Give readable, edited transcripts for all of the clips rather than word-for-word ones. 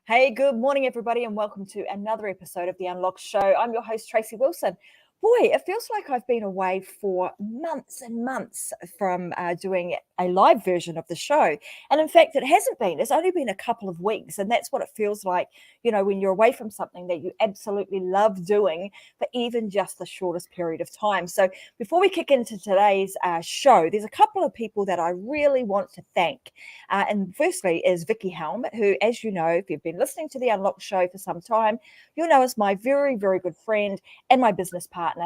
Hey, good morning, everybody, and welcome to another episode of The Unlocked Show. I'm your host, Tracy Wilson. Boy, it feels like I've been away for months and months from doing a live version of the show. And in fact, it hasn't been. It's only been a couple of weeks. And that's what it feels like, when you're away from something that you absolutely love doing for even just the shortest period of time. So before we kick into today's show, there's a couple of people that I really want to thank. And firstly is Vicky Helm, who, as you know, if you've been listening to the Unlocked Show for some time, you'll know is my very, very good friend and my business partner.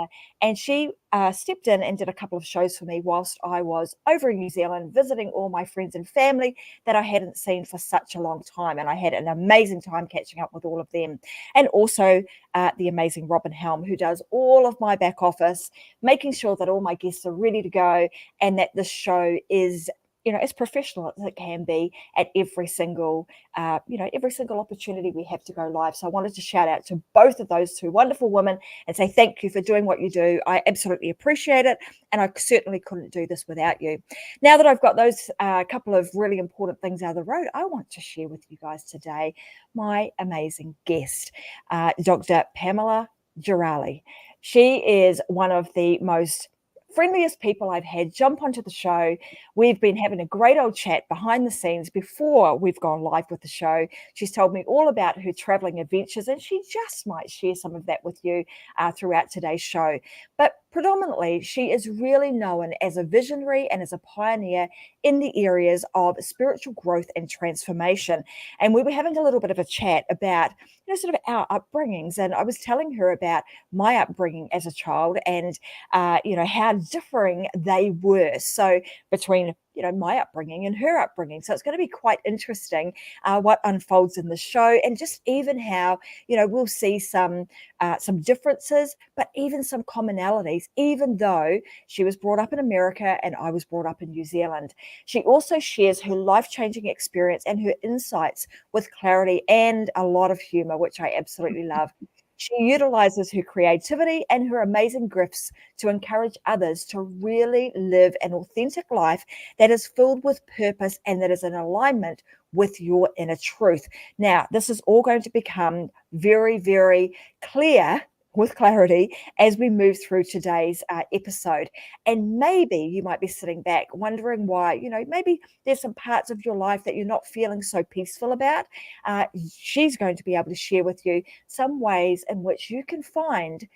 And she stepped in and did a couple of shows for me whilst I was over in New Zealand visiting all my friends and family that I hadn't seen for such a long time. And I had an amazing time catching up with all of them. And also the amazing Robin Helm, who does all of my back office, making sure that all my guests are ready to go and that this show is as professional as it can be at every single opportunity we have to go live. So I wanted to shout out to both of those two wonderful women and say thank you for doing what you do. I absolutely appreciate it. And I certainly couldn't do this without you. Now that I've got those couple of really important things out of the road, I want to share with you guys today my amazing guest, Dr. Pamela Gerali. She is one of the most friendliest people I've had jump onto the show. We've been having a great old chat behind the scenes before we've gone live with the show. She's told me all about her traveling adventures, and she just might share some of that with you throughout today's show. But predominantly, she is really known as a visionary and as a pioneer in the areas of spiritual growth and transformation. And we were having a little bit of a chat about, sort of our upbringings. And I was telling her about my upbringing as a child and, how differing they were. So between my upbringing and her upbringing. So it's going to be quite interesting what unfolds in the show, and just even how we'll see some differences, but even some commonalities, even though she was brought up in America and I was brought up in New Zealand. She also shares her life-changing experience and her insights with clarity and a lot of humor, which I absolutely love. She utilizes her creativity and her amazing gifts to encourage others to really live an authentic life that is filled with purpose and that is in alignment with your inner truth. Now, this is all going to become very, very clear with clarity as we move through today's episode. And maybe you might be sitting back wondering why, maybe there's some parts of your life that you're not feeling so peaceful about. She's going to be able to share with you some ways in which you can find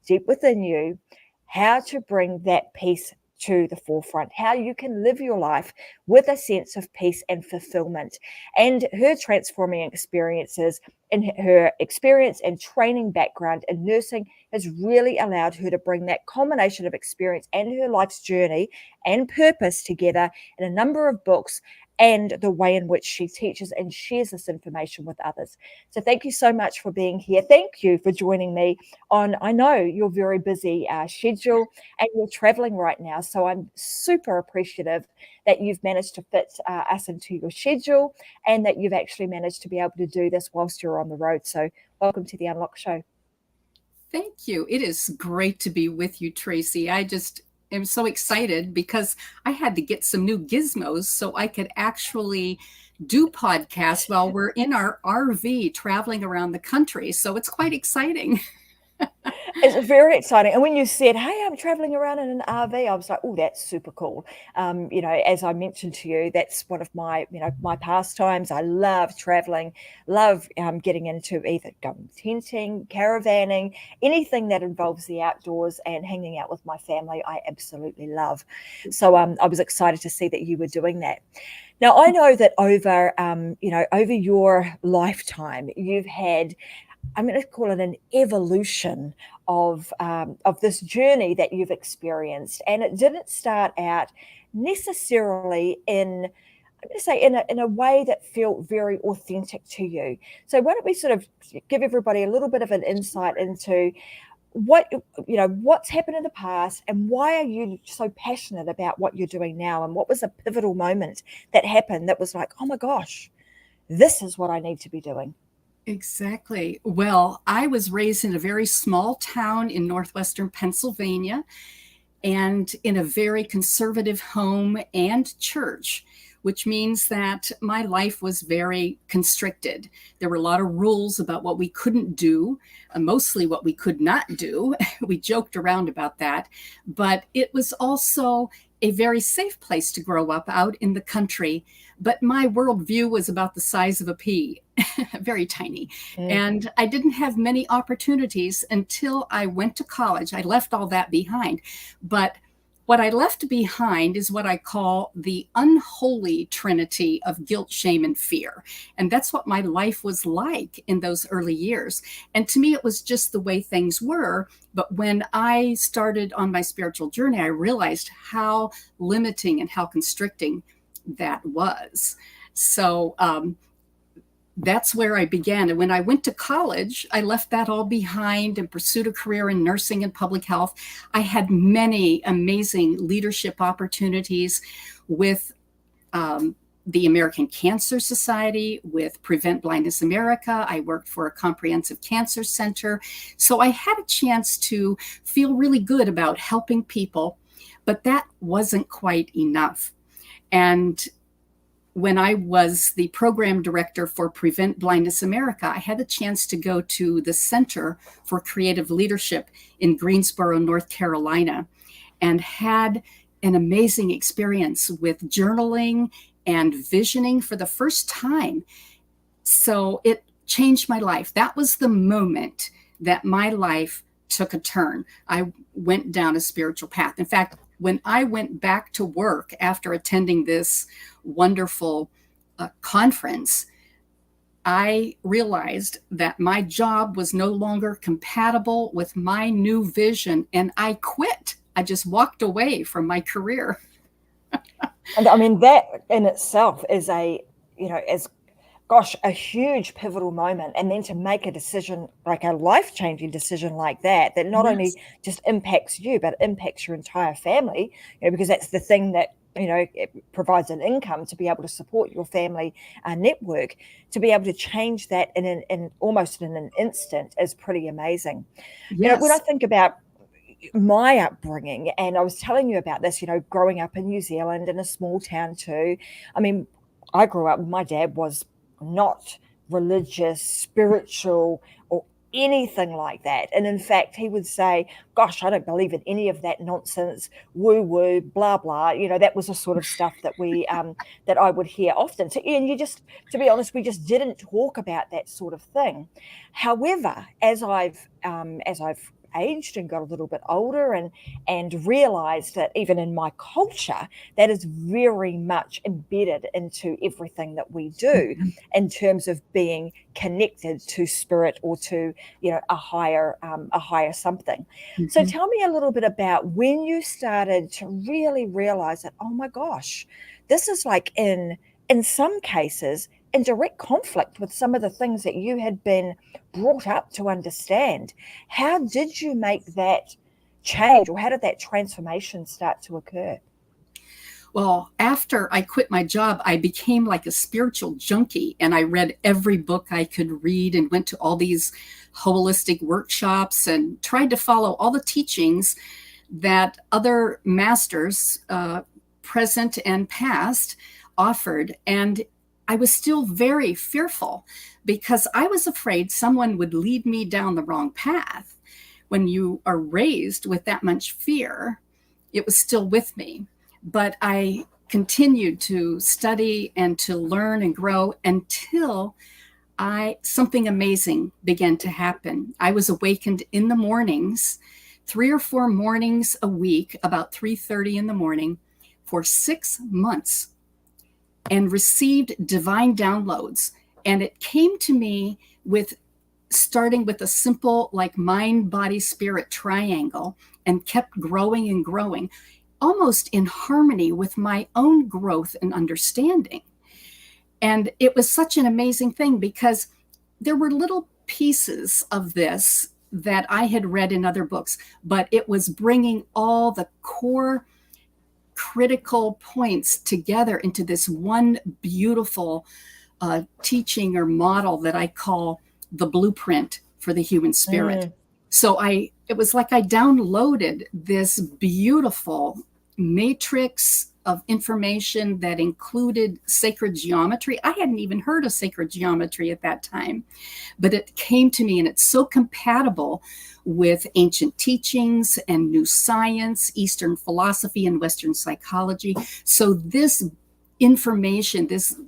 deep within you how to bring that peace to the forefront, how you can live your life with a sense of peace and fulfillment. And her transforming experiences in her experience and training background in nursing has really allowed her to bring that combination of experience and her life's journey and purpose together in a number of books and the way in which she teaches and shares this information with others. So thank you so much for being here. Thank you for joining me on, I know you're very busy schedule and you're traveling right now. So I'm super appreciative that you've managed to fit us into your schedule and that you've actually managed to be able to do this whilst you're on the road. So welcome to the Unlock Show. Thank you. It is great to be with you, Tracy. I just am so excited because I had to get some new gizmos so I could actually do podcasts while we're in our RV traveling around the country. So it's quite exciting. It's very exciting. And when you said, hey, I'm traveling around in an RV, I was like, oh, that's super cool. As I mentioned to you, that's one of my, my pastimes. I love traveling, love getting into either going tenting, caravanning, anything that involves the outdoors and hanging out with my family, I absolutely love. So I was excited to see that you were doing that. Now, I know that over your lifetime, you've had, I'm going to call it an evolution of this journey that you've experienced, and it didn't start out necessarily in, I'm going to say, in a way that felt very authentic to you. So why don't we sort of give everybody a little bit of an insight into what's happened in the past and why are you so passionate about what you're doing now, and what was a pivotal moment that happened that was like, oh my gosh, this is what I need to be doing. Exactly. Well, I was raised in a very small town in northwestern Pennsylvania and in a very conservative home and church, which means that my life was very constricted. There were a lot of rules about what we couldn't do, mostly what we could not do. We joked around about that, but it was also a very safe place to grow up out in the country. But my worldview was about the size of a pea, very tiny. And I didn't have many opportunities until I went to college. I left all that behind. But what I left behind is what I call the unholy trinity of guilt, shame, and fear. And that's what my life was like in those early years. And to me, it was just the way things were. But when I started on my spiritual journey, I realized how limiting and how constricting that was. So that's where I began. And when I went to college, I left that all behind and pursued a career in nursing and public health. I had many amazing leadership opportunities with the American Cancer Society, with Prevent Blindness America. I worked for a comprehensive cancer center. So I had a chance to feel really good about helping people, but that wasn't quite enough. And when I was the program director for Prevent Blindness America, I had the chance to go to the Center for Creative Leadership in Greensboro, North Carolina, and had an amazing experience with journaling and visioning for the first time. So it changed my life. That was the moment that my life took a turn. I went down a spiritual path. In fact, when I went back to work after attending this wonderful conference, I realized that my job was no longer compatible with my new vision, and I quit. I just walked away from my career. And I mean, that in itself is a huge pivotal moment. And then to make a decision, like a life-changing decision like that not only just impacts you, but impacts your entire family, because that's the thing that, it provides an income to be able to support your family network. To be able to change that in almost in an instant is pretty amazing. Yes. When I think about my upbringing, and I was telling you about this, growing up in New Zealand in a small town too. I mean, I grew up, my dad was not religious, spiritual, or anything like that. And in fact, he would say, gosh, I don't believe in any of that nonsense, woo woo, blah, blah. That was the sort of stuff that that I would hear often. So, and to be honest, we just didn't talk about that sort of thing. However, as I've aged and got a little bit older and realized that even in my culture, that is very much embedded into everything that we do in terms of being connected to spirit or to a higher something. So tell me a little bit about when you started to really realize that, oh my gosh, this is like in some cases in direct conflict with some of the things that you had been brought up to understand. How did you make that change, or how did that transformation start to occur? Well, after I quit my job, I became like a spiritual junkie, and I read every book I could read and went to all these holistic workshops and tried to follow all the teachings that other masters, present and past, offered. And I was still very fearful because I was afraid someone would lead me down the wrong path. When you are raised with that much fear, it was still with me. But I continued to study and to learn and grow until something amazing began to happen. I was awakened in the mornings, 3 or 4 mornings a week, about 3:30 in the morning, for 6 months, and received divine downloads. And it came to me starting with a simple like mind, body, spirit triangle, and kept growing and growing, almost in harmony with my own growth and understanding. And it was such an amazing thing because there were little pieces of this that I had read in other books, but it was bringing all the core critical points together into this one beautiful teaching or model that I call the blueprint for the human spirit. So it was like I downloaded this beautiful matrix of information that included sacred geometry. I hadn't even heard of sacred geometry at that time, but it came to me, and it's so compatible with ancient teachings and new science, Eastern philosophy and Western psychology. So this information, this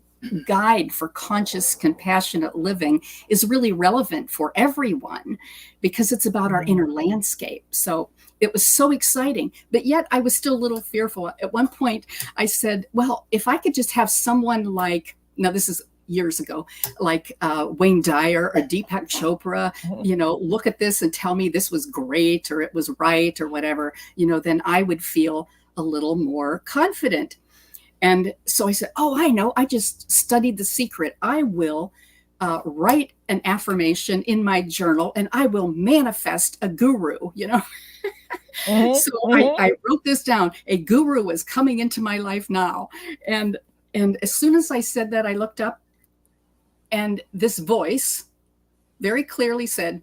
guide for conscious, compassionate living is really relevant for everyone because it's about our inner landscape. So it was so exciting, but yet I was still a little fearful. At one point I said, well, if I could just have someone like, now this is years ago, like Wayne Dyer or Deepak Chopra, look at this and tell me this was great or it was right or whatever, then I would feel a little more confident. And so I said, oh, I know, I just studied The Secret. I will write an affirmation in my journal and I will manifest a guru, So I wrote this down. A guru was coming into my life now. And as soon as I said that, I looked up and this voice very clearly said,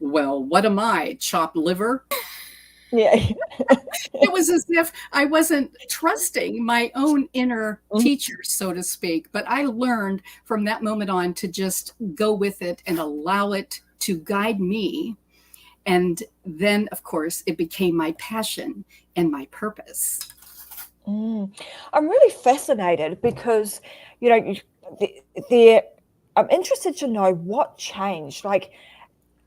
well, what am I, chopped liver? Yeah. It was as if I wasn't trusting my own inner teacher, so to speak. But I learned from that moment on to just go with it and allow it to guide me. And then, of course, it became my passion and my purpose. I'm really fascinated because, I'm interested to know what changed. Like,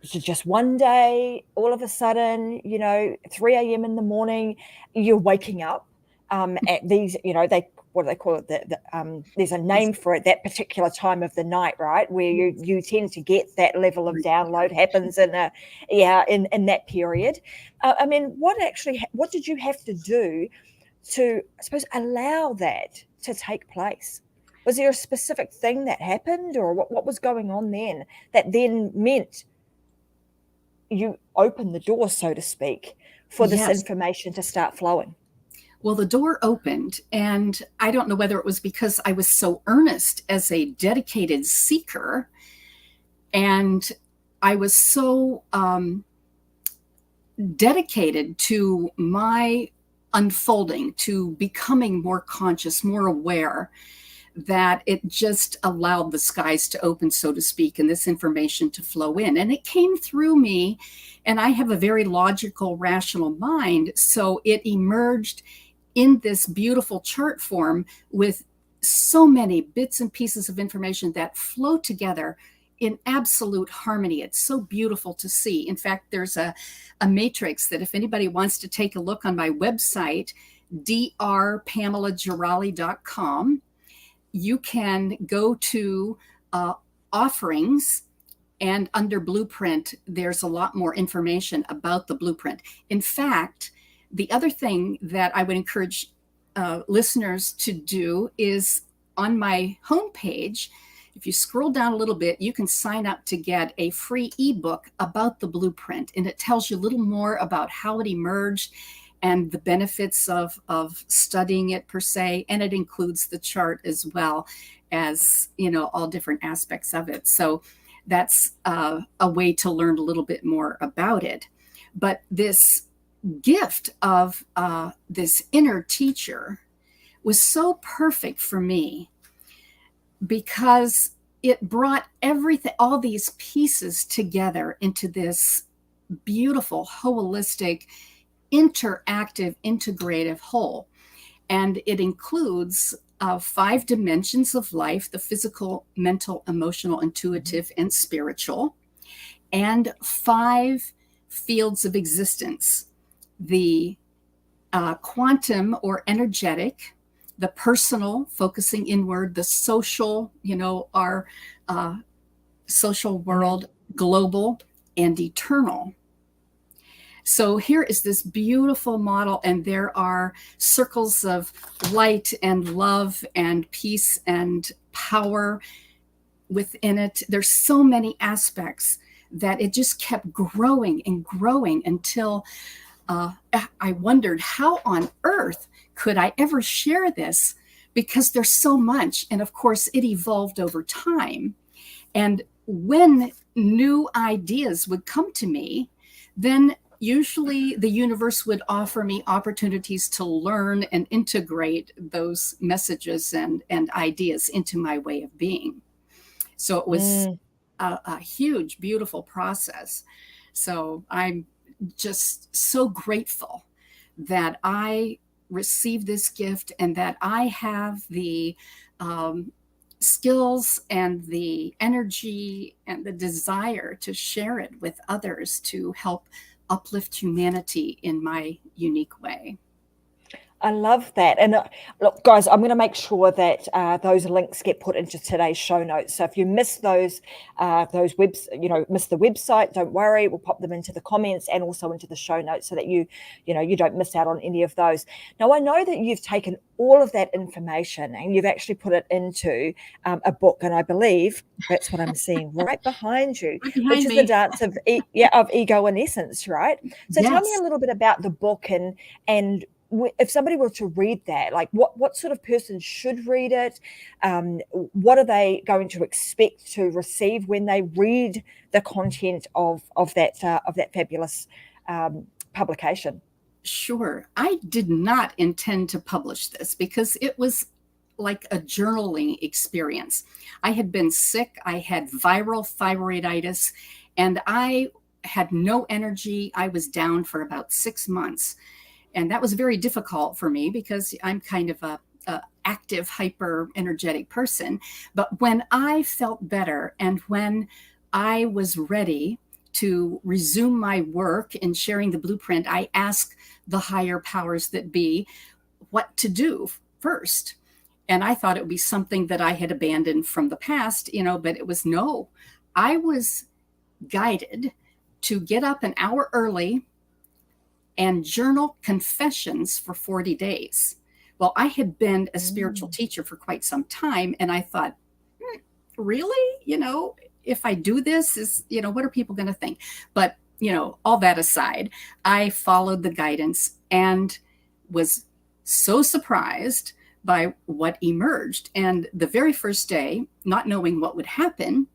was it just one day, all of a sudden, 3 a.m. in the morning, you're waking up at these, what do they call it? There's a name for it, that particular time of the night, right? Where you tend to get that level of download happens in that period. What did you have to do to, I suppose, allow that to take place? Was there a specific thing that happened, or what was going on then that then meant you opened the door, so to speak, for this information to start flowing? Well, the door opened, and I don't know whether it was because I was so earnest as a dedicated seeker, and I was so dedicated to my unfolding, to becoming more conscious, more aware, that it just allowed the skies to open, so to speak, and this information to flow in. And it came through me, and I have a very logical, rational mind. So it emerged in this beautiful chart form with so many bits and pieces of information that flow together in absolute harmony. It's so beautiful to see. In fact, there's a matrix that if anybody wants to take a look on my website, drpamelagerali.com, you can go to offerings, and under blueprint, there's a lot more information about the blueprint. In fact, the other thing that I would encourage listeners to do is on my homepage, if you scroll down a little bit, you can sign up to get a free ebook about the blueprint. And it tells you a little more about how it emerged and the benefits of studying it per se. And it includes the chart as well as, all different aspects of it. So that's a way to learn a little bit more about it. But this gift of this inner teacher was so perfect for me because it brought everything, all these pieces together into this beautiful, holistic, interactive, integrative whole. And it includes 5 dimensions of life: the physical, mental, emotional, intuitive, and spiritual, and 5 fields of existence: the quantum or energetic, the personal, focusing inward, the social, our social world, global, and eternal. So here is this beautiful model, and there are circles of light and love and peace and power within it. There's so many aspects that it just kept growing and growing until I wondered, how on earth could I ever share this? Because there's so much. And of course, it evolved over time. And when new ideas would come to me, then usually the universe would offer me opportunities to learn and integrate those messages and ideas into my way of being. So it was a huge, beautiful process. So I'm just so grateful that I received this gift and that I have the skills and the energy and the desire to share it with others to help uplift humanity in my unique way. I love that. And look, guys, I'm going to make sure that those links get put into today's show notes. So if you miss those webs, miss the website, don't worry. We'll pop them into the comments and also into the show notes so that you don't miss out on any of those. Now, I know that you've taken all of that information and you've actually put it into a book. And I believe that's what I'm seeing right behind you, Right behind which is me. The Dance of Ego and Essence, right? So tell me Yes. a little bit about the book and if somebody were to read that, like what sort of person should read it? What are they going to expect to receive when they read the content of that fabulous publication? Sure. I did not intend to publish this because it was like a journaling experience. I had been sick. I had viral thyroiditis and I had no energy. I was down for about 6 months. And that was very difficult for me because I'm kind of a active, hyper energetic person. But when I felt better and when I was ready to resume my work in sharing the blueprint, I asked the higher powers that be what to do first. And I thought it would be something that I had abandoned from the past, but it was no. I was guided to get up an hour early and journal confessions for 40 days. Well, I had been a spiritual teacher for quite some time, and I thought, really? If I do this, what are people going to think? But, all that aside, I followed the guidance and was so surprised by what emerged. And the very first day, not knowing what would happen,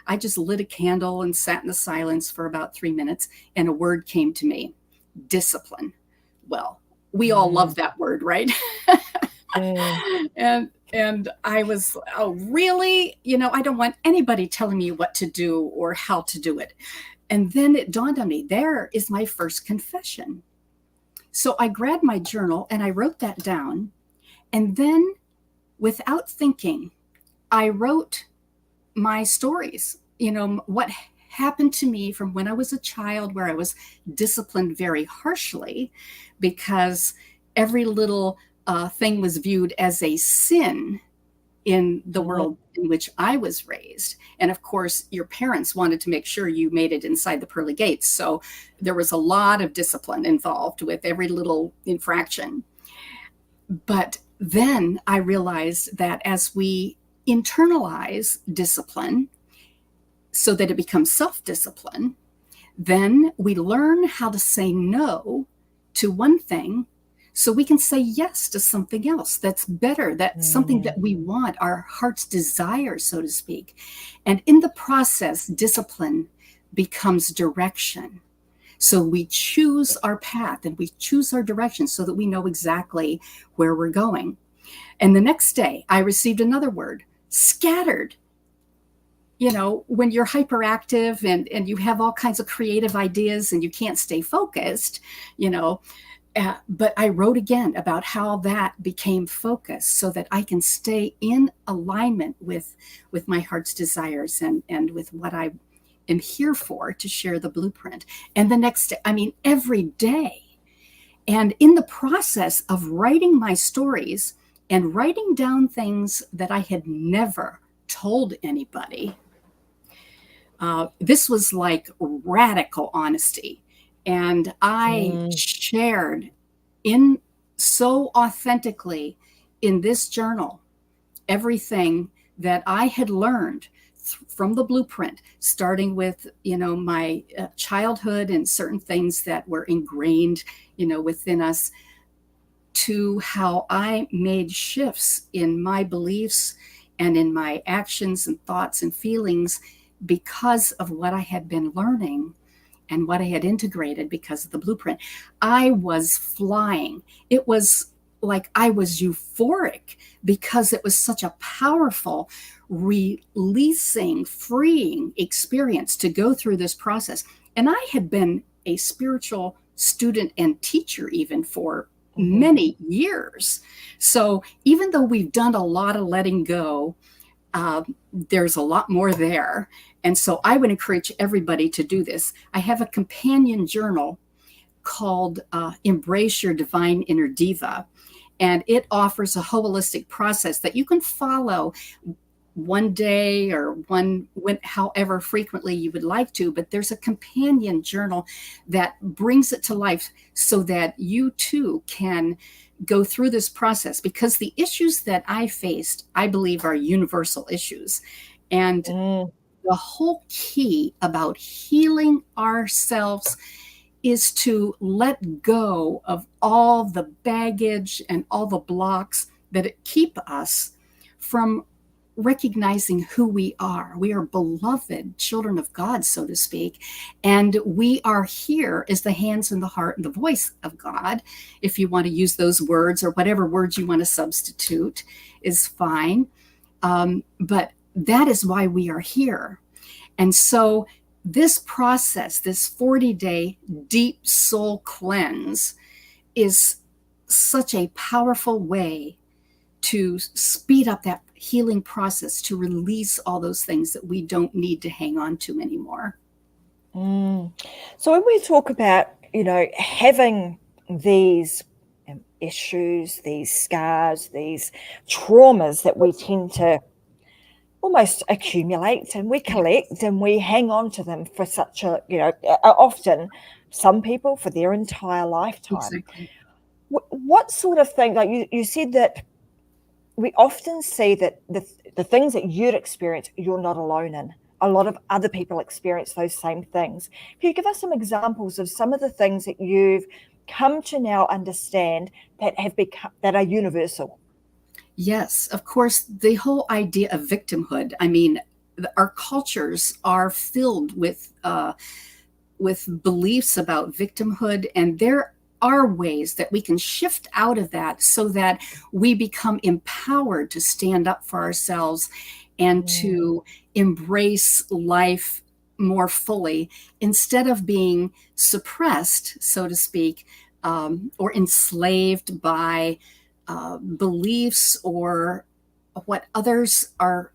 I just lit a candle and sat in the silence for about 3 minutes, and a word came to me. Discipline. Well, we all love that word, right? And I was, oh, really? I don't want anybody telling me what to do or how to do it. And then it dawned on me, there is my first confession. So I grabbed my journal and I wrote that down. And then without thinking, I wrote my stories, what happened to me from when I was a child, where I was disciplined very harshly because every little thing was viewed as a sin in the world in which I was raised. And of course, your parents wanted to make sure you made it inside the pearly gates. So there was a lot of discipline involved with every little infraction. But then I realized that as we internalize discipline, so that it becomes self-discipline, then we learn how to say no to one thing so we can say yes to something else that's better, that's something that we want, our heart's desire, so to speak. And in the process, discipline becomes direction. So we choose our path and we choose our direction so that we know exactly where we're going. And the next day, I received another word, scattered. When you're hyperactive and you have all kinds of creative ideas and you can't stay focused, but I wrote again about how that became focus so that I can stay in alignment with my heart's desires and with what I am here for, to share the blueprint. And the next day, every day. And in the process of writing my stories and writing down things that I had never told anybody, this was like radical honesty. And I shared so authentically in this journal everything that I had learned from the blueprint, starting with, my childhood and certain things that were ingrained, within us, to how I made shifts in my beliefs and in my actions and thoughts and feelings because of what I had been learning and what I had integrated because of the blueprint, I was flying. It was like I was euphoric because it was such a powerful, releasing, freeing experience to go through this process. And I had been a spiritual student and teacher even for many years. So even though we've done a lot of letting go, there's a lot more there. And so I would encourage everybody to do this. I have a companion journal called Embrace Your Divine Inner Diva. And it offers a holistic process that you can follow one day or however frequently you would like to, but there's a companion journal that brings it to life so that you too can go through this process, because the issues that I faced, I believe, are universal issues. And the whole key about healing ourselves is to let go of all the baggage and all the blocks that keep us from recognizing who we are. We are beloved children of God, so to speak. And we are here as the hands and the heart and the voice of God. If you want to use those words, or whatever words you want to substitute is fine. But that is why we are here. And so this process, this 40-day deep soul cleanse, is such a powerful way to speed up that healing process, to release all those things that we don't need to hang on to anymore. So when we talk about, having these issues, these scars, these traumas that we tend to almost accumulate and we collect and we hang on to them for such a, often some people for their entire lifetime. Exactly. What sort of thing, like you said that we often see that the things that you'd experience, you're not alone in. A lot of other people experience those same things. Can you give us some examples of some of the things that you've come to now understand that are universal? Yes, of course, the whole idea of victimhood. I mean, our cultures are filled with beliefs about victimhood, and there are ways that we can shift out of that so that we become empowered to stand up for ourselves and to embrace life more fully, instead of being suppressed, so to speak, or enslaved by beliefs or what others are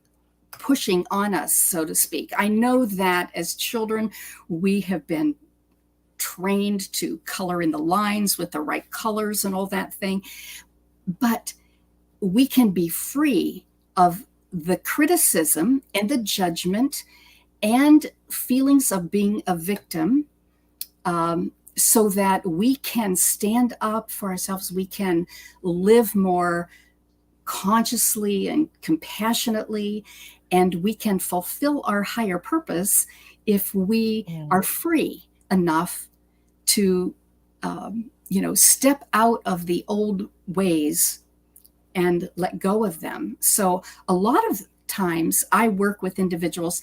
pushing on us, so to speak. I know that as children, we have been trained to color in the lines with the right colors and all that thing, but we can be free of the criticism and the judgment and feelings of being a victim, so that we can stand up for ourselves. We can live more consciously and compassionately, and we can fulfill our higher purpose if we are free enough to, step out of the old ways and let go of them. So a lot of times I work with individuals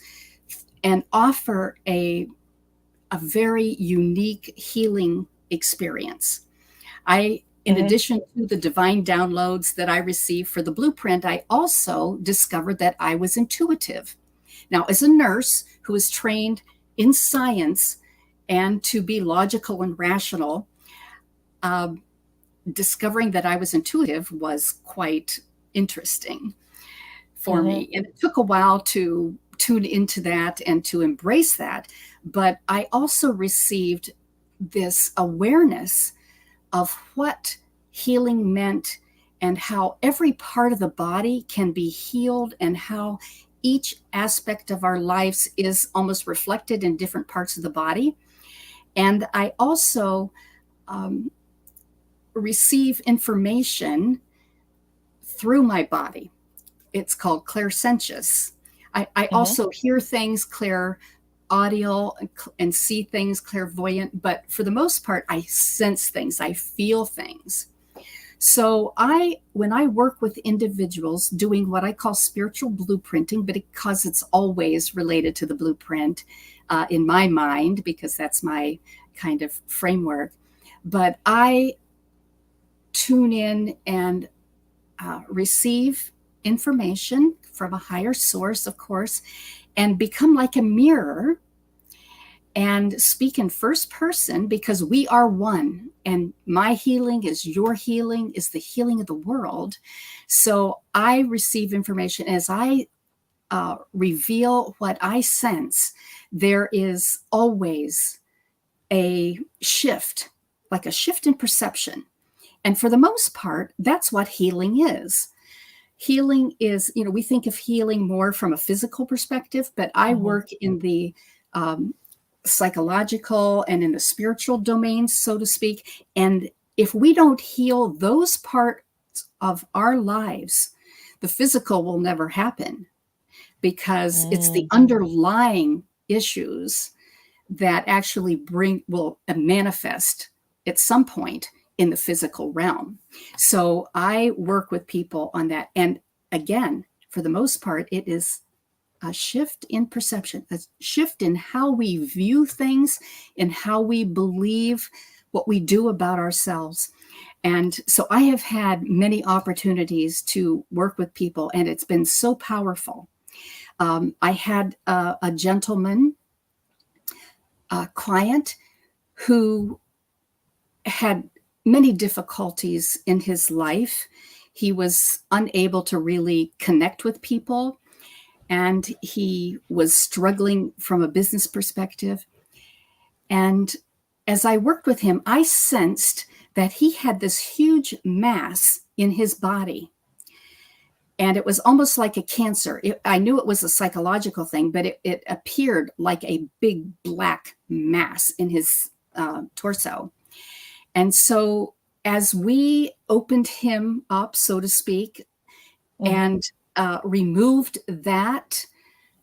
and offer a very unique healing experience. In addition to the divine downloads that I received for the blueprint, I also discovered that I was intuitive. Now, as a nurse who is trained in science and to be logical and rational, discovering that I was intuitive was quite interesting for me. And it took a while to tune into that and to embrace that. But I also received this awareness of what healing meant and how every part of the body can be healed, and how each aspect of our lives is almost reflected in different parts of the body. And I also receive information through my body. It's called clairsentience. I also hear things, audio, and see things, clairvoyant, but for the most part, I sense things, I feel things. So when I work with individuals doing what I call spiritual blueprinting, but because it's always related to the blueprint in my mind, because that's my kind of framework, but I tune in and receive information from a higher source, of course, and become like a mirror and speak in first person, because we are one, and my healing is your healing, is the healing of the world. So I receive information as I reveal what I sense. There is always a shift, like a shift in perception. And for the most part, that's what healing is. Healing is, we think of healing more from a physical perspective, but I work in the psychological and in the spiritual domains, so to speak. And if we don't heal those parts of our lives, the physical will never happen, because it's the underlying issues that actually will manifest at some point in the physical realm. So I work with people on that. And again, for the most part, it is a shift in perception, a shift in how we view things and how we believe what we do about ourselves. And so I have had many opportunities to work with people, and it's been so powerful. I had a gentleman, a client, who had many difficulties in his life. He was unable to really connect with people, and he was struggling from a business perspective. And as I worked with him, I sensed that he had this huge mass in his body. And it was almost like a cancer. I knew it was a psychological thing, but it appeared like a big black mass in his torso. And so as we opened him up, so to speak, and removed that,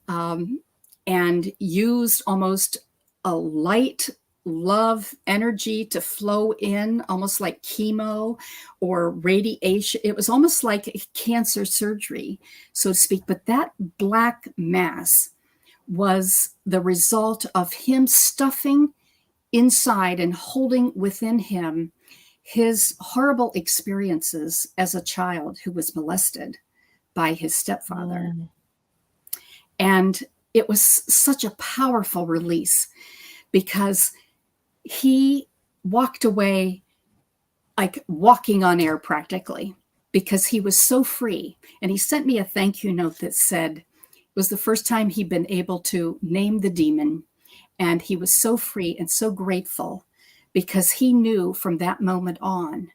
and used almost a light love energy to flow in, almost like chemo or radiation. It was almost like a cancer surgery, so to speak. But that black mass was the result of him stuffing inside and holding within him his horrible experiences as a child who was molested by his stepfather. And it was such a powerful release, because he walked away like walking on air practically, because he was so free. And he sent me a thank you note that said it was the first time he'd been able to name the demon. And he was so free and so grateful, because he knew from that moment on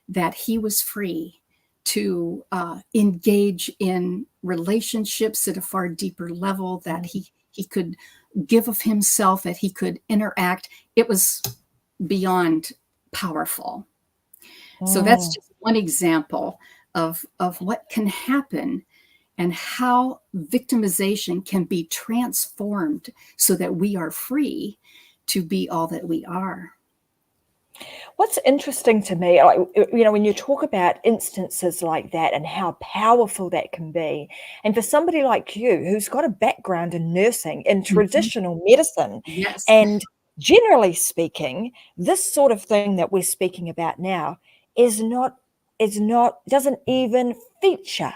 that he was free to engage in relationships at a far deeper level, that he could give of himself, that he could interact. It was beyond powerful. So that's just one example of what can happen, and how victimization can be transformed so that we are free to be all that we are. What's interesting to me, when you talk about instances like that and how powerful that can be, and for somebody like you who's got a background in nursing, in traditional medicine, Yes. and generally speaking, this sort of thing that we're speaking about now doesn't even feature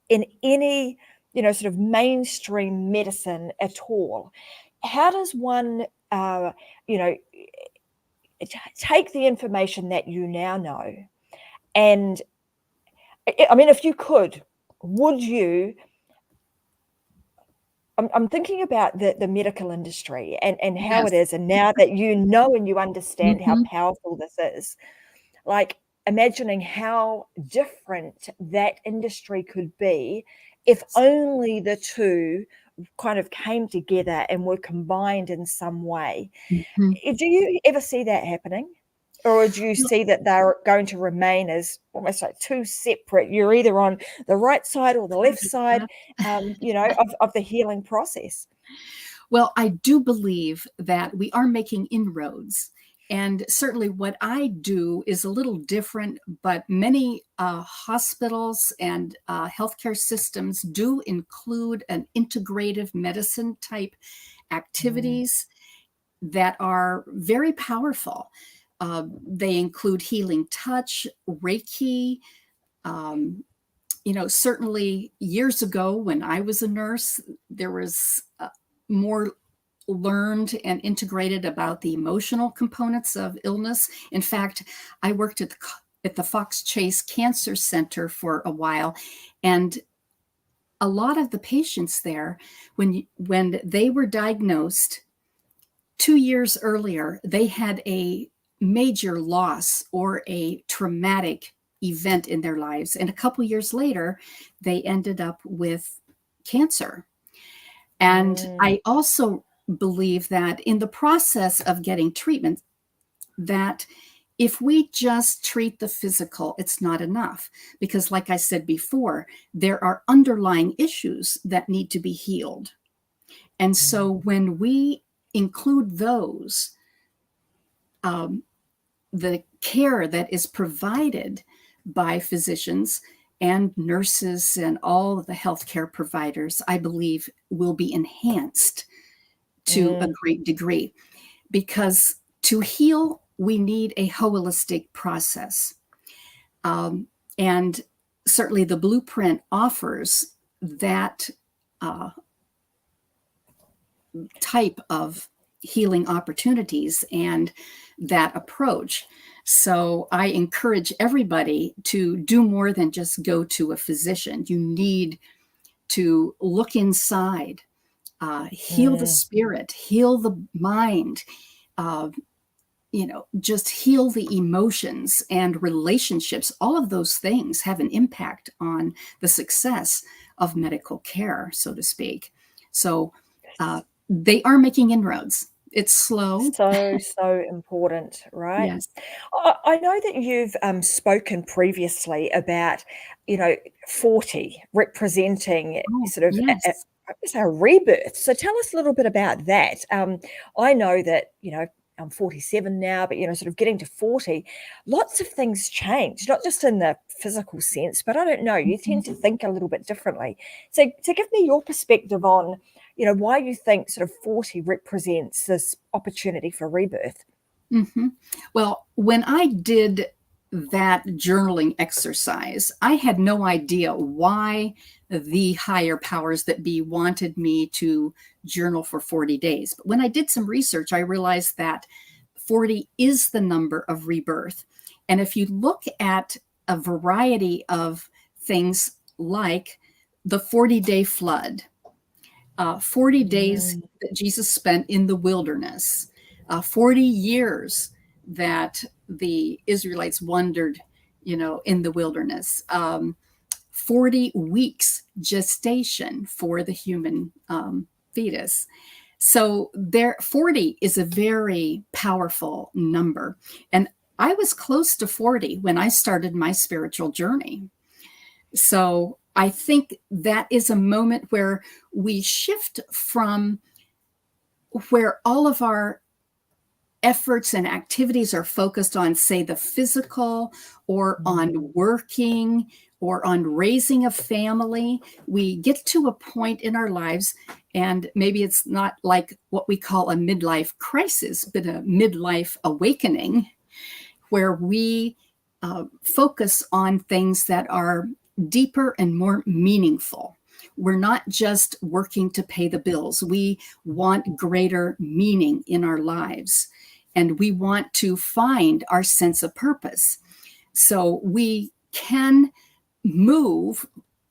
in any, sort of mainstream medicine at all. How does one, take the information that you now know, and I mean, if you could, would you? I'm thinking about the medical industry and how Yes. it is, and now that you know and you understand how Mhm. powerful this is, like imagining how different that industry could be if only the two kind of came together and were combined in some way. Mhm. Do you ever see that happening? Or do you see that they're going to remain as almost like two separate? You're either on the right side or the left side, of the healing process. Well, I do believe that we are making inroads, And certainly what I do is a little different, but many hospitals and healthcare systems do include an integrative medicine type Mm, activities that are very powerful. They include healing touch, Reiki. Um, certainly years ago when I was a nurse, there was more learned and integrated about the emotional components of illness. In fact, I worked at the Fox Chase Cancer Center for a while, and a lot of the patients there, when they were diagnosed 2 years earlier, they had a major loss or a traumatic event in their lives, and a couple years later, they ended up with cancer. And mm, I also believe that in the process of getting treatment, that if we just treat the physical, it's not enough. Because like I said before, there are underlying issues that need to be healed. And mm, so when we include those, um, the care that is provided by physicians and nurses and all of the healthcare providers, I believe will be enhanced to a mm. great degree, because to heal, we need a holistic process. Um, and certainly the blueprint offers that uh, type of healing opportunities and that approach. So I encourage everybody to do more than just go to a physician. You need to look inside, heal the Mm. spirit, heal the mind, uh, just heal the emotions and relationships. All of those things have an impact on the success of medical care, so to speak. So they are making inroads. It's slow. So, so important, right? Yes. I know that you've spoken previously about, 40 representing Oh, sort of yes. I would say a rebirth. So tell us a little bit about that. I know that, I'm 47 now, but, sort of getting to 40, lots of things change, not just in the physical sense, but I don't know, you tend Mhm. to think a little bit differently. So to give me your perspective on, why you think sort of 40 represents this opportunity for rebirth. Mhm. Well, when I did that journaling exercise, I had no idea why the higher powers that be wanted me to journal for 40 days. But when I did some research, I realized that 40 is the number of rebirth. And if you look at a variety of things like the 40-day flood, 40 days Mm, that Jesus spent in the wilderness, 40 years that the Israelites wandered, in the wilderness, 40 weeks gestation for the human fetus. So there, 40 is a very powerful number. And I was close to 40 when I started my spiritual journey. So I think that is a moment where we shift from where all of our efforts and activities are focused on, say, the physical or on mm, working or on raising a family. We get to a point in our lives, and maybe it's not like what we call a midlife crisis, but a midlife awakening, where we focus on things that are deeper and more meaningful. We're not just working to pay the bills. We want greater meaning in our lives, and we want to find our sense of purpose. So we can move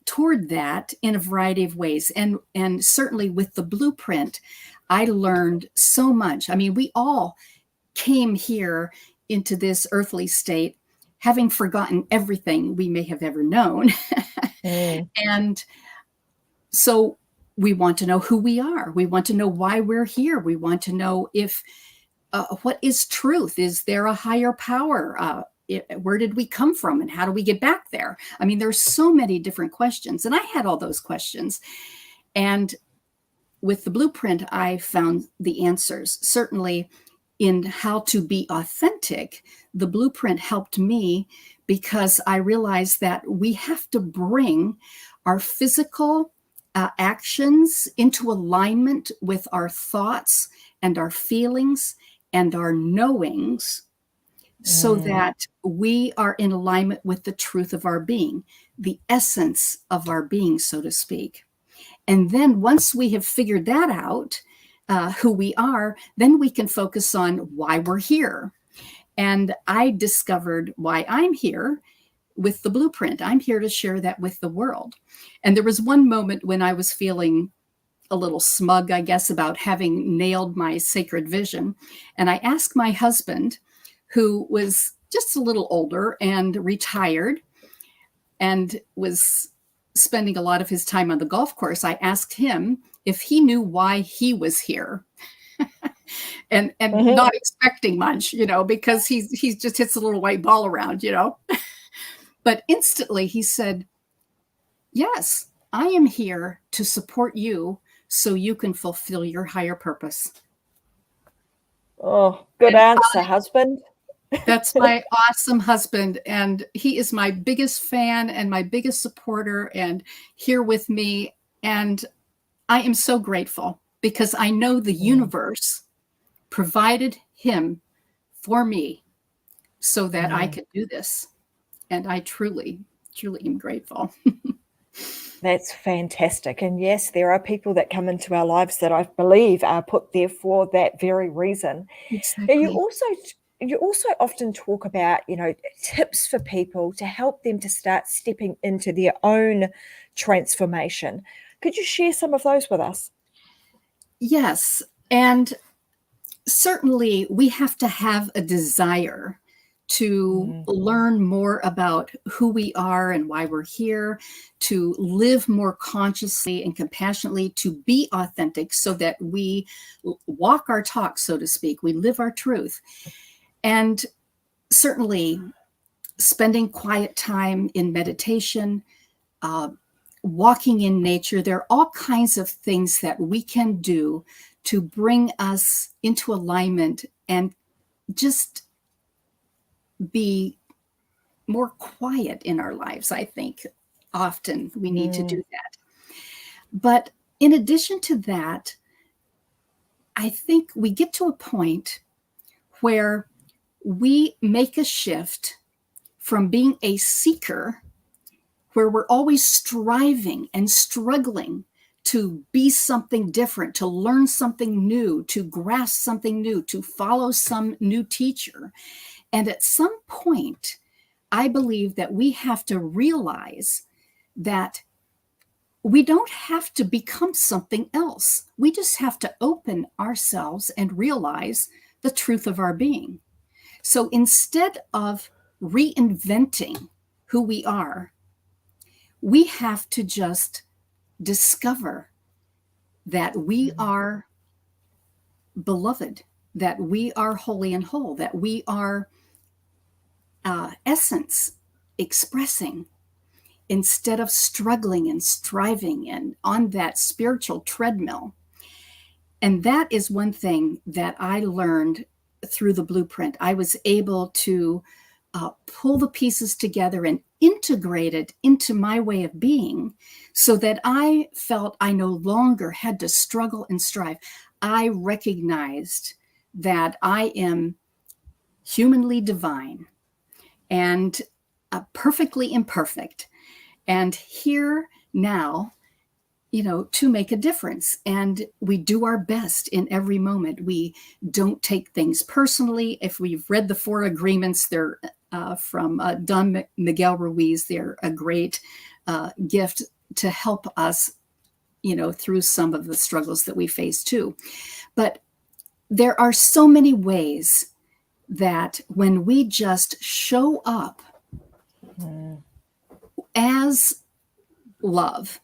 toward that in a variety of ways. And certainly with the blueprint, I learned so much. I mean, we all came here into this earthly state having forgotten everything we may have ever known. mm, And so we want to know who we are. We want to know why we're here. We want to know if what is truth? Is there a higher power? Where did we come from and how do we get back there? I mean, there's so many different questions. And I had all those questions. And with the blueprint, I found the answers. Certainly, in how to be authentic, the blueprint helped me because I realized that we have to bring our physical actions into alignment with our thoughts and our feelings and our knowings so that we are in alignment with the truth of our being, the essence of our being, so to speak. And then once we have figured that out, who we are, then we can focus on why we're here. And I discovered why I'm here with the blueprint. I'm here to share that with the world. And there was one moment when I was feeling a little smug, I guess, about having nailed my sacred vision. And I asked my husband, who was just a little older and retired and was spending a lot of his time on the golf course, I asked him if he knew why he was here. and not expecting much, because he's just hits a little white ball around, But instantly he said, "Yes, I am here to support you so you can fulfill your higher purpose." Oh, good answer, husband. That's my awesome husband. And he is my biggest fan and my biggest supporter and here with me. And I am so grateful because I know the universe provided him for me so that I could do this. And I truly, truly am grateful. That's fantastic. And yes, there are people that come into our lives that I believe are put there for that very reason. Exactly. You also often talk about, tips for people to help them to start stepping into their own transformation. Could you share some of those with us? Yes. And certainly we have to have a desire to learn more about who we are and why we're here, to live more consciously and compassionately, to be authentic so that we walk our talk, so to speak, we live our truth. And certainly spending quiet time in meditation, walking in nature, there are all kinds of things that we can do to bring us into alignment and just be more quiet in our lives. I think often we need to do that. But in addition to that, I think we get to a point where we make a shift from being a seeker, where we're always striving and struggling to be something different, to learn something new, to grasp something new, to follow some new teacher. And at some point, I believe that we have to realize that we don't have to become something else. We just have to open ourselves and realize the truth of our being. So instead of reinventing who we are, we have to just discover that we are beloved, that we are holy and whole, that we are essence expressing instead of struggling and striving and on that spiritual treadmill. And that is one thing that I learned through the blueprint. I was able to pull the pieces together and integrate it into my way of being so that I felt I no longer had to struggle and strive. I recognized that I am humanly divine and perfectly imperfect, and here now, to make a difference. And we do our best in every moment. We don't take things personally. If we've read the 4 agreements, they're from Don Miguel Ruiz. They're a great gift to help us, through some of the struggles that we face too. But there are so many ways that when we just show up as love,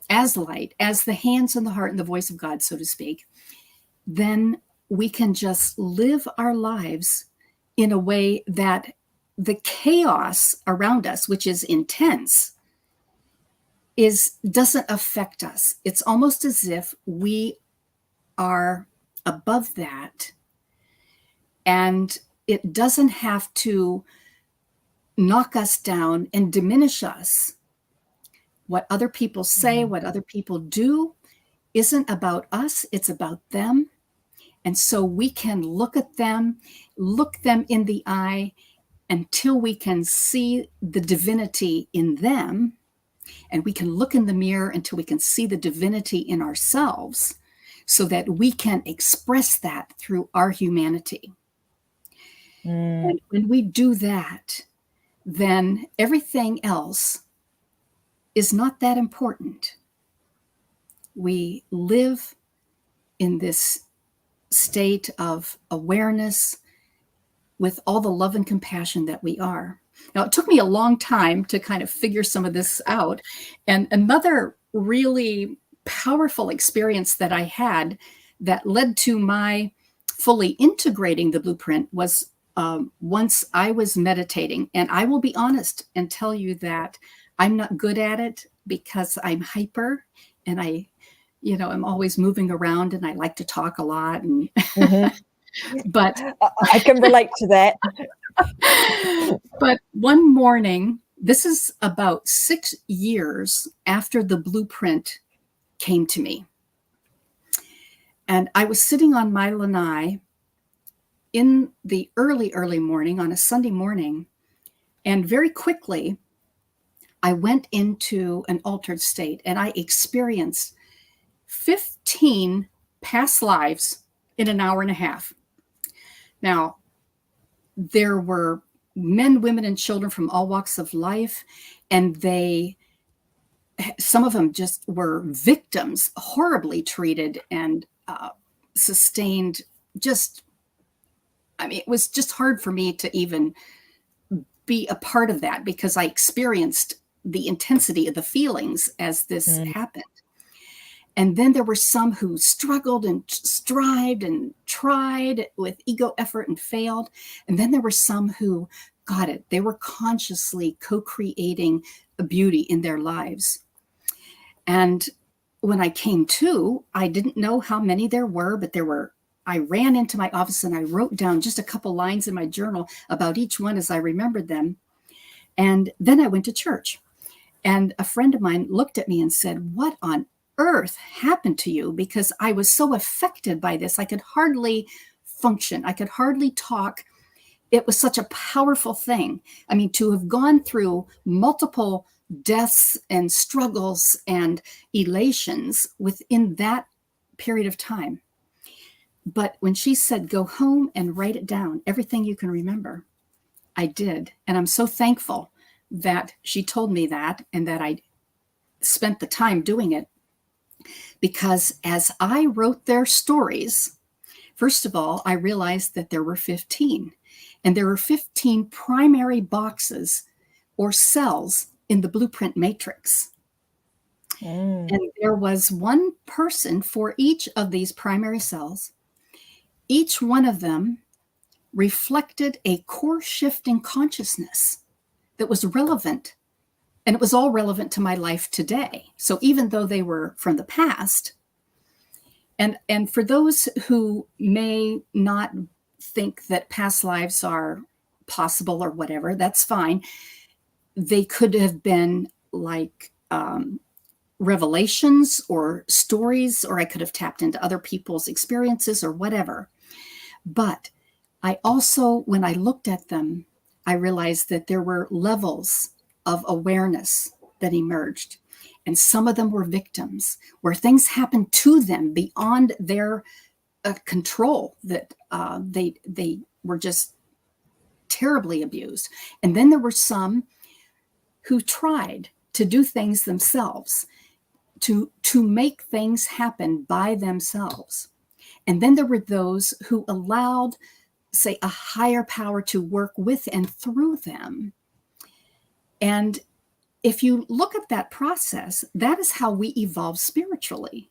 as light, as the hands and the heart and the voice of God, so to speak, then we can just live our lives in a way that the chaos around us, which is intense, doesn't affect us. It's almost as if we are above that And it doesn't have to knock us down and diminish us. What other people say, what other people do isn't about us, it's about them. And so we can look them in the eye until we can see the divinity in them. And we can look in the mirror until we can see the divinity in ourselves, so that we can express that through our humanity. And when we do that, then everything else is not that important. We live in this state of awareness with all the love and compassion that we are. Now, it took me a long time to kind of figure some of this out. And another really powerful experience that I had that led to my fully integrating the blueprint was once I was meditating. And I will be honest and tell you that I'm not good at it because I'm hyper and I'm always moving around and I like to talk a lot. And but I can relate to that. But one morning, this is about 6 years after the blueprint came to me. And I was sitting on my lanai in the early morning on a Sunday morning. And very quickly, I went into an altered state and I experienced 15 past lives in an hour and a half. Now, there were men, women, and children from all walks of life, and some of them just were victims, horribly treated and sustained. It was just hard for me to even be a part of that because I experienced the intensity of the feelings as this happened. And then there were some who struggled and strived and tried with ego effort and failed. And then there were some who got it. They were consciously co-creating a beauty in their lives. And when I came to, I didn't know how many there were, but I ran into my office and I wrote down just a couple lines in my journal about each one as I remembered them. And then I went to church. And a friend of mine looked at me and said, "What on earth happened to you?" Because I was so affected by this. I could hardly function. I could hardly talk. It was such a powerful thing. I mean, to have gone through multiple deaths and struggles and elations within that period of time. But when she said, "Go home and write it down, everything you can remember," I did. And I'm so thankful that she told me that and that I spent the time doing it. Because as I wrote their stories, first of all, I realized that there were 15. And there were 15 primary boxes or cells in the blueprint matrix. And there was one person for each of these primary cells. Each one of them reflected a core shift in consciousness that was relevant. And it was all relevant to my life today. So even though they were from the past, and for those who may not think that past lives are possible or whatever, that's fine. They could have been like revelations or stories, or I could have tapped into other people's experiences or whatever. But I also, when I looked at them, I realized that there were levels of awareness that emerged. And some of them were victims, where things happened to them beyond their control, that they were just terribly abused. And then there were some who tried to do things themselves, to make things happen by themselves. And then there were those who allowed, say, a higher power to work with and through them. And if you look at that process, that is how we evolve spiritually.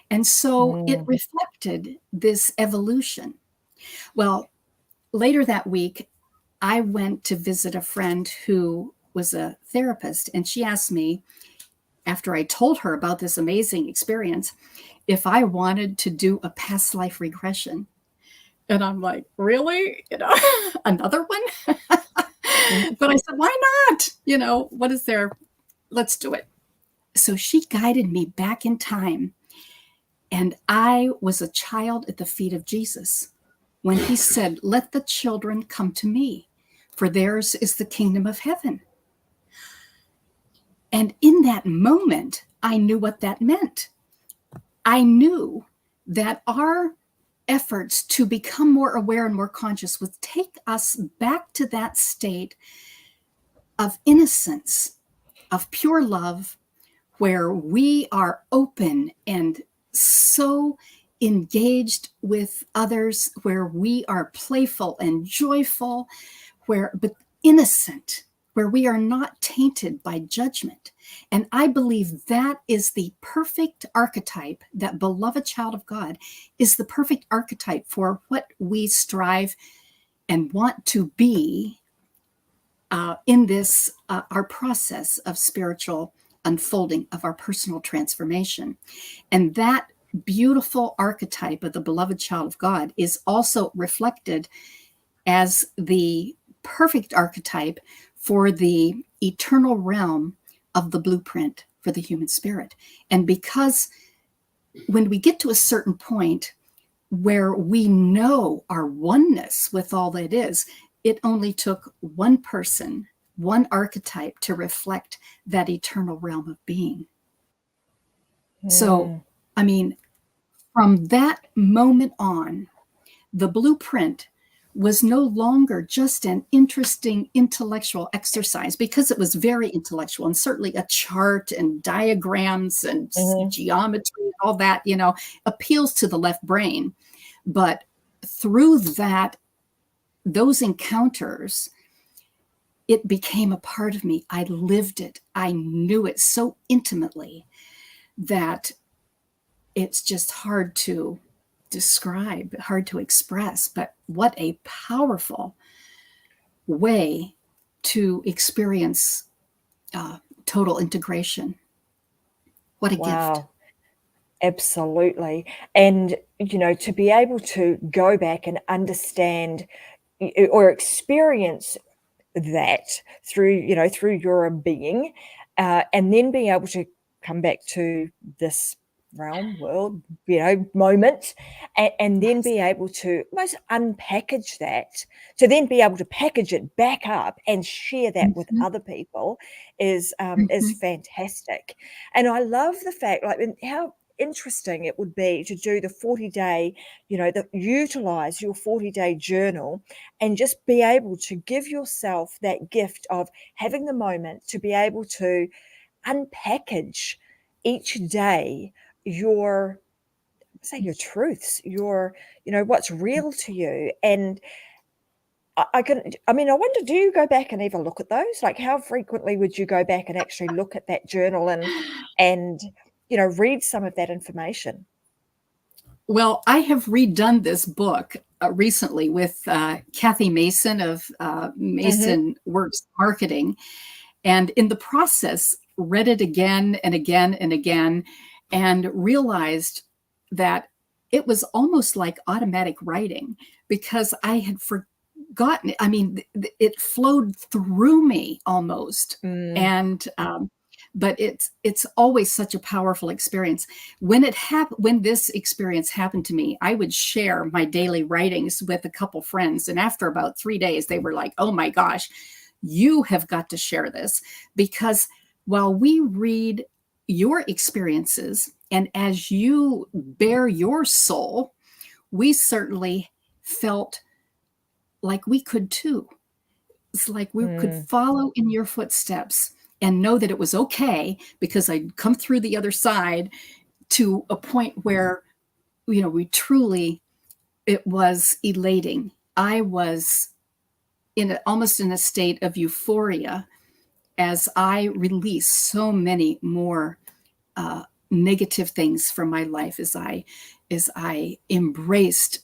And so it reflected this evolution. Well, later that week, I went to visit a friend who was a therapist, and she asked me, after I told her about this amazing experience, if I wanted to do a past life regression. And I'm like, really? Another one? Mhm. But I said, why not? What is there? Let's do it. So she guided me back in time. And I was a child at the feet of Jesus when he said, let the children come to me, for theirs is the kingdom of heaven. And in that moment, I knew what that meant. I knew that our efforts to become more aware and more conscious would take us back to that state of innocence, of pure love, where we are open and so engaged with others, where we are playful and joyful, but innocent, where we are not tainted by judgment. And I believe that is the perfect archetype. That beloved child of God is the perfect archetype for what we strive and want to be in this, our process of spiritual unfolding of our personal transformation. And that beautiful archetype of the beloved child of God is also reflected as the perfect archetype for the eternal realm of the blueprint for the human spirit. And because when we get to a certain point where we know our oneness with all that is, it only took one person, one archetype to reflect that eternal realm of being. So, I mean, from that moment on, the blueprint was no longer just an interesting intellectual exercise, because it was very intellectual, and certainly a chart and diagrams and geometry, all that, appeals to the left brain. But through those encounters, it became a part of me. I lived it. I knew it so intimately that it's just hard to describe, hard to express. But what a powerful way to experience total integration. What a gift. Absolutely. And, to be able to go back and understand or experience that through your being, and then being able to come back to this world, moment, and then be able to almost unpackage that, to then be able to package it back up and share that with other people is fantastic. And I love the fact, how interesting it would be to do the 40-day, utilize your 40-day journal and just be able to give yourself that gift of having the moment to be able to unpackage each day your truths, what's real to you. And I wonder, do you go back and even look at those? Like, how frequently would you go back and actually look at that journal and read some of that information? Well, I have redone this book recently with Kathy Mason of Mason Works Marketing. And in the process, read it again and again and again, and realized that it was almost like automatic writing, because I had forgotten. I mean, it flowed through me almost. And but it's always such a powerful experience. When this experience happened to me, I would share my daily writings with a couple friends, and after about 3 days, they were like, "Oh my gosh, you have got to share this," because while we read your experiences and as you bear your soul, we certainly felt like we could too. It's like we could follow in your footsteps and know that it was okay, because I'd come through the other side to a point where, we truly, it was elating. I was almost in a state of euphoria as I released so many more negative things from my life, as I embraced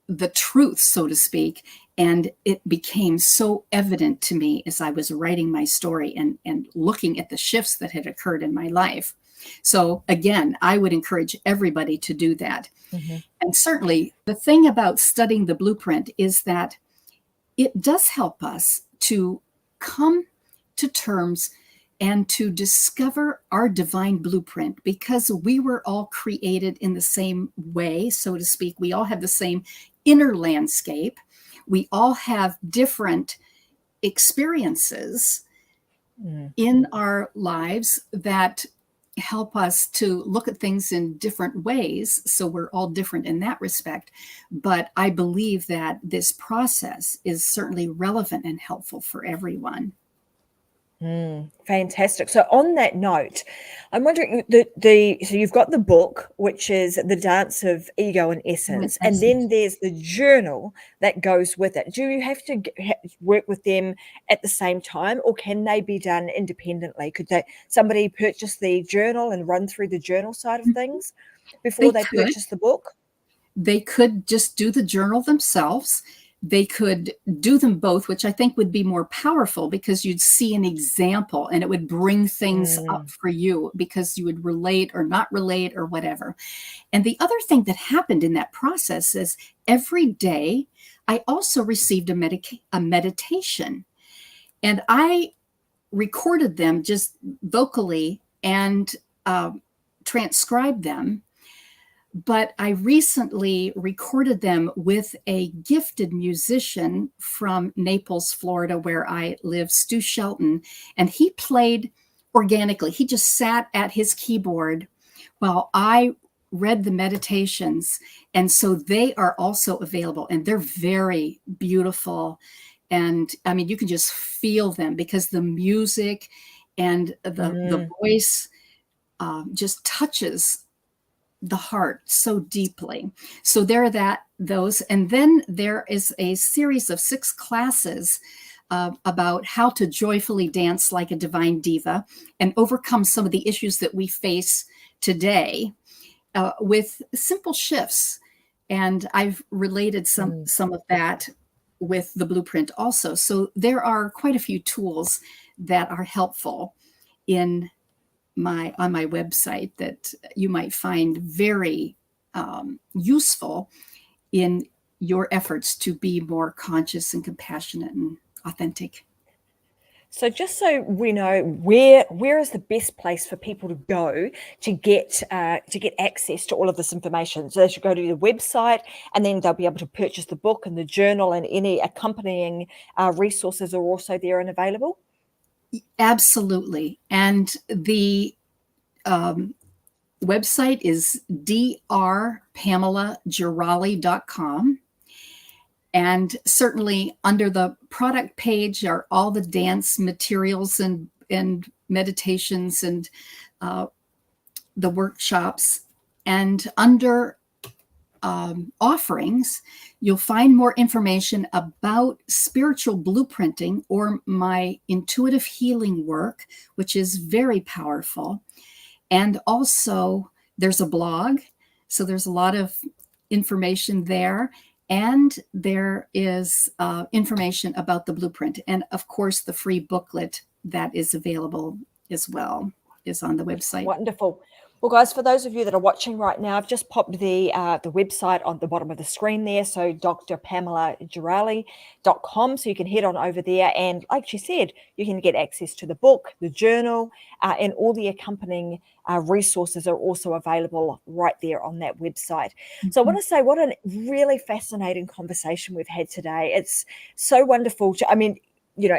the truth, so to speak. And it became so evident to me as I was writing my story and looking at the shifts that had occurred in my life. So again, I would encourage everybody to do that. Mm-hmm. And certainly the thing about studying the blueprint is that it does help us to come to terms and to discover our divine blueprint, because we were all created in the same way, so to speak. We all have the same inner landscape. We all have different experiences in our lives that help us to look at things in different ways. So we're all different in that respect. But I believe that this process is certainly relevant and helpful for everyone. Fantastic. So on that note, I'm wondering so you've got the book, which is The Dance of Ego and Essence, and then there's the journal that goes with it. Do you have to work with them at the same time, or can they be done independently? Could somebody purchase the journal and run through the journal side of things before they purchase the book? They could just do the journal themselves. They could do them both, which I think would be more powerful, because you'd see an example and it would bring things up for you, because you would relate or not relate or whatever. And the other thing that happened in that process is every day I also received a meditation, and I recorded them just vocally and transcribed them. But I recently recorded them with a gifted musician from Naples, Florida, where I live, Stu Shelton, and he played organically. He just sat at his keyboard while I read the meditations. And so they are also available, and they're very beautiful. And I mean, you can just feel them, because the music and the voice just touches the heart so deeply. So there are those. And then there is a series of 6 classes about how to joyfully dance like a divine diva and overcome some of the issues that we face today with simple shifts. And I've related some of that with the blueprint also. So there are quite a few tools that are helpful on my website that you might find very useful in your efforts to be more conscious and compassionate and authentic. So just so we know, where is the best place for people to go to get access to all of this information? So they should go to the website, and then they'll be able to purchase the book and the journal, and any accompanying resources are also there and available. Absolutely. And the website is drpamelagerali.com. And certainly under the product page are all the dance materials and meditations and the workshops. And under offerings, you'll find more information about spiritual blueprinting, or my intuitive healing work, which is very powerful. And also there's a blog. So there's a lot of information there. And there is information about the blueprint. And of course, the free booklet that is available as well is on the website. Wonderful. Well, guys, for those of you that are watching right now, I've just popped the website on the bottom of the screen there. So drpamelagerali.com. So you can head on over there. And like she said, you can get access to the book, the journal, and all the accompanying resources are also available right there on that website. So I want to say, what a really fascinating conversation we've had today. It's so wonderful.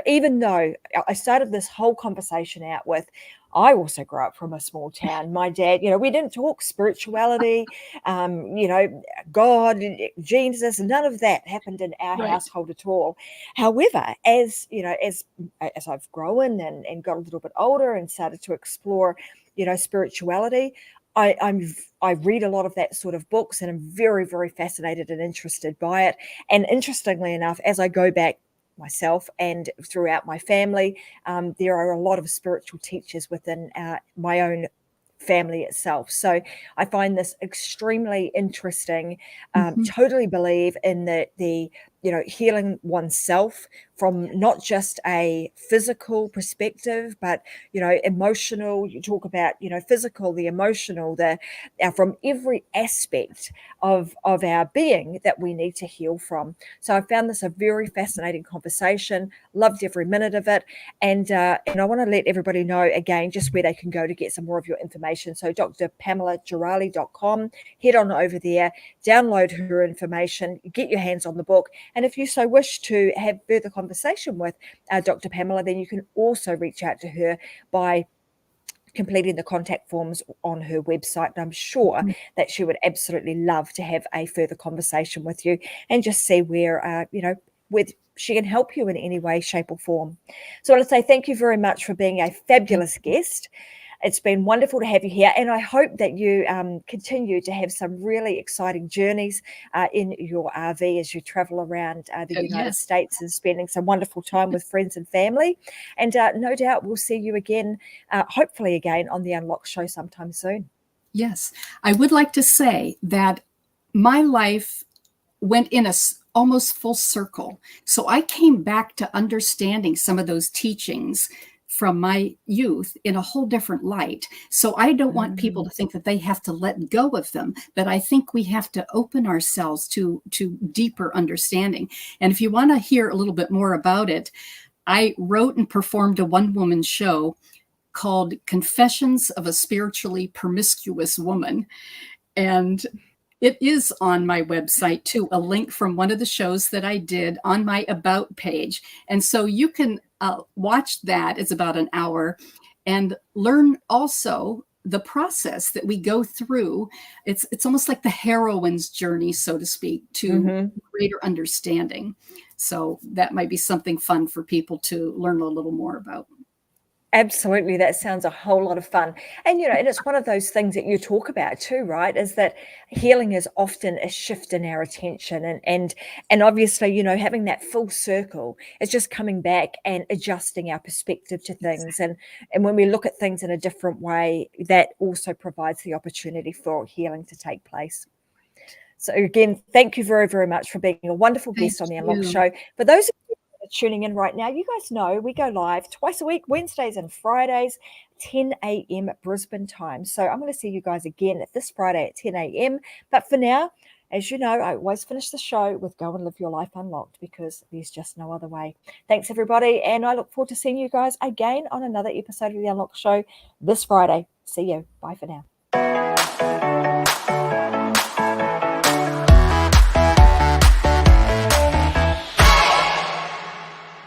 Even though I started this whole conversation out with, I also grew up from a small town. My dad, we didn't talk spirituality, God, Jesus, none of that happened in our household at all. However, as I've grown and got a little bit older and started to explore, spirituality, I read a lot of that sort of books, and I'm very, very fascinated and interested by it. And interestingly enough, as I go back myself and throughout my family, there are a lot of spiritual teachers within my own family itself. So I find this extremely interesting. Totally believe in the healing oneself from not just a physical perspective, but, emotional. You talk about, physical, the emotional, from every aspect of our being that we need to heal from. So I found this a very fascinating conversation, loved every minute of it. And I want to let everybody know again just where they can go to get some more of your information. So drpamelagerali.com, head on over there, download her information, get your hands on the book. And if you so wish to have further conversation with Dr. Pamela, then you can also reach out to her by completing the contact forms on her website. And I'm sure that she would absolutely love to have a further conversation with you and just see where, with she can help you in any way, shape or form. So I want to say thank you very much for being a fabulous guest. It's been wonderful to have you here, and I hope that you continue to have some really exciting journeys in your RV as you travel around the United States and spending some wonderful time with friends and family. And no doubt we'll see you again, hopefully again, on the Unlock Show sometime soon. Yes. I would like to say that my life went in almost full circle. So I came back to understanding some of those teachings from my youth in a whole different light. So I don't want people to think that they have to let go of them, but I think we have to open ourselves to deeper understanding. And if you want to hear a little bit more about it, I wrote and performed a one-woman show called Confessions of a Spiritually Promiscuous Woman. And it is on my website too, a link from one of the shows that I did on my About page. And so you can watch that. It's about an hour and learn also the process that we go through. It's almost like the heroine's journey, so to speak, to greater understanding. So that might be something fun for people to learn a little more about. Absolutely. That sounds a whole lot of fun. And, and it's one of those things that you talk about too, right? Is that healing is often a shift in our attention and obviously, having that full circle is just coming back and adjusting our perspective to things. And when we look at things in a different way, that also provides the opportunity for healing to take place. So again, thank you very, very much for being a wonderful guest on the Unlock Show. For those of you tuning in right now, you guys know we go live twice a week, Wednesdays and Fridays, 10 a.m. Brisbane time. So I'm going to see you guys again this Friday at 10 a.m. But for now, as you know, I always finish the show with go and live your life unlocked, because there's just no other way. Thanks, everybody. And I look forward to seeing you guys again on another episode of the Unlock Show this Friday. See you. Bye for now.